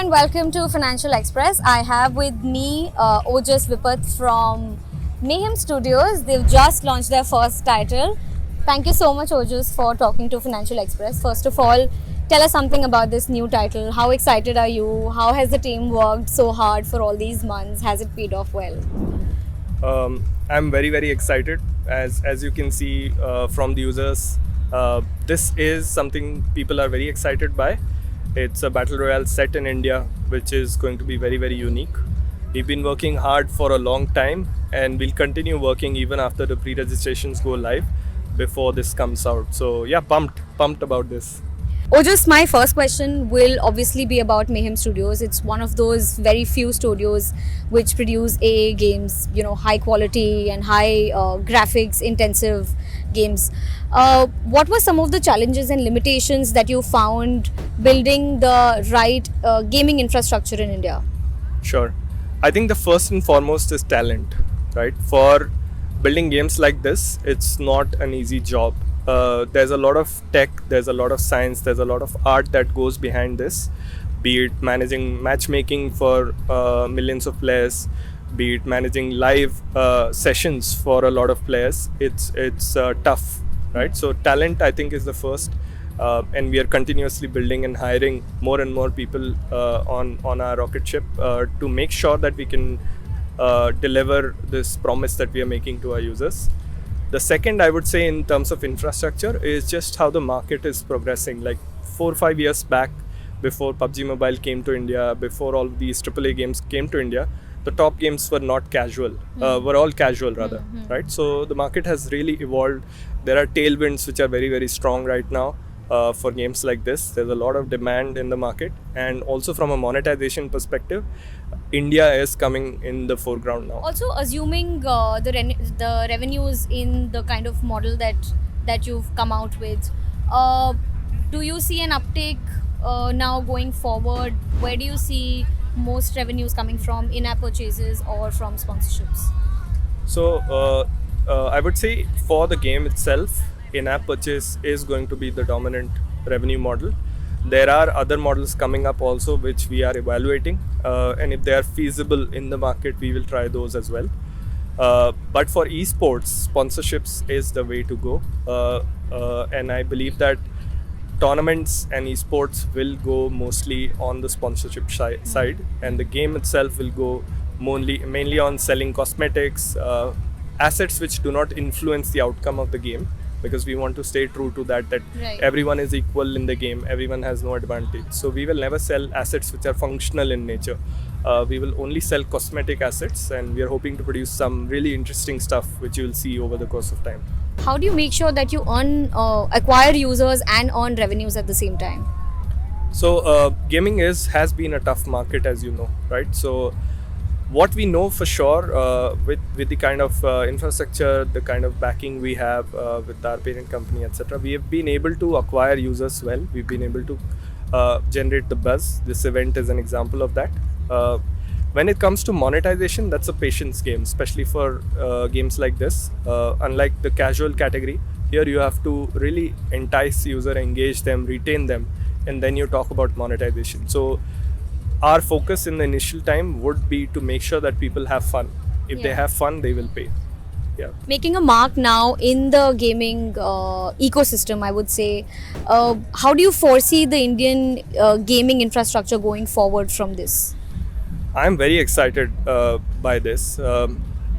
and welcome to Financial Express. I have with me Ojas Vipat from Mayhem Studios. They've just launched their first title. Thank you so much, Ojas, for talking to Financial Express. First of all, tell us something about this new title. How excited are you? How has the team worked so hard for all these months? Has it paid off well? I'm very excited. As you can see from the users, this is something people are very excited by. It's a battle royale set in India, which is going to be very unique. We've been working hard for a long time, and we'll continue working even after the pre-registrations go live before this comes out. So yeah, pumped about this. Ojas, my first question will obviously be about Mayhem Studios. It's one of those very few studios which produce AA games, high quality and high graphics intensive games. What were some of the challenges and limitations that you found building the right gaming infrastructure in India? Sure. I think the first and foremost is talent, right? For building games like this, it's not an easy job. There's a lot of tech, there's a lot of science, there's a lot of art that goes behind this, be it managing matchmaking for millions of players, be it managing live sessions for a lot of players. It's tough, right? So talent, I think, is the first, and we are continuously building and hiring more and more people on our rocket ship to make sure that we can deliver this promise that we are making to our users. The second, I would say, in terms of infrastructure, is just how the market is progressing. Like 4 or 5 years back, before PUBG Mobile came to India, before all these AAA games came to India, the top games were not casual, were all casual rather, right? So the market has really evolved. There are tailwinds which are very strong right now for games like this. There's a lot of demand in the market, and also from a monetization perspective, India is coming in the foreground now. Also, assuming the revenues in the kind of model that you've come out with, do you see an uptake now going forward? Where do you see most revenues coming from, in-app purchases or from sponsorships? So I would say for the game itself, in-app purchase is going to be the dominant revenue model. There are other models coming up also which we are evaluating, and if they are feasible in the market, we will try those as well. But for esports, sponsorships is the way to go, and I believe that tournaments and esports will go mostly on the sponsorship side, and the game itself will go mainly on selling cosmetics, assets which do not influence the outcome of the game, because we want to stay true to that Right. Everyone is equal in the game, everyone has no advantage. So we will never sell assets which are functional in nature. We will only sell cosmetic assets, and we are hoping to produce some really interesting stuff which you will see over the course of time. How do you make sure that you acquire users and earn revenues at the same time? So gaming has been a tough market, as you know, right? So what we know for sure, with the kind of infrastructure, the kind of backing we have with our parent company, etc., we have been able to acquire users well. We've been able to generate the buzz. This event is an example of that. When it comes to monetization, that's a patience game, especially for games like this. Unlike the casual category, here you have to really entice user, engage them, retain them, and then you talk about monetization. So our focus in the initial time would be to make sure that people have fun. If they Yeah. have fun, they will pay. Yeah. Making a mark now in the gaming ecosystem, I would say. How do you foresee the Indian gaming infrastructure going forward from this? I'm very excited by this.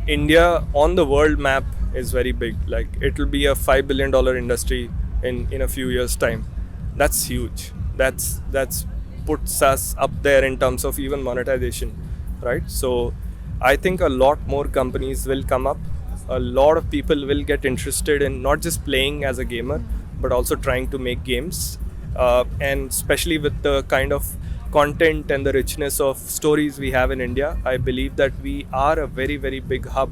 India on the world map is very big. Like, it will be a $5 billion industry in a few years' time. That's huge. That's puts us up there in terms of even monetization, right? So I think a lot more companies will come up. A lot of people will get interested in not just playing as a gamer, but also trying to make games. And especially with the kind of content and the richness of stories we have in India, I believe that we are a very big hub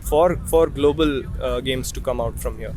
for global games to come out from here.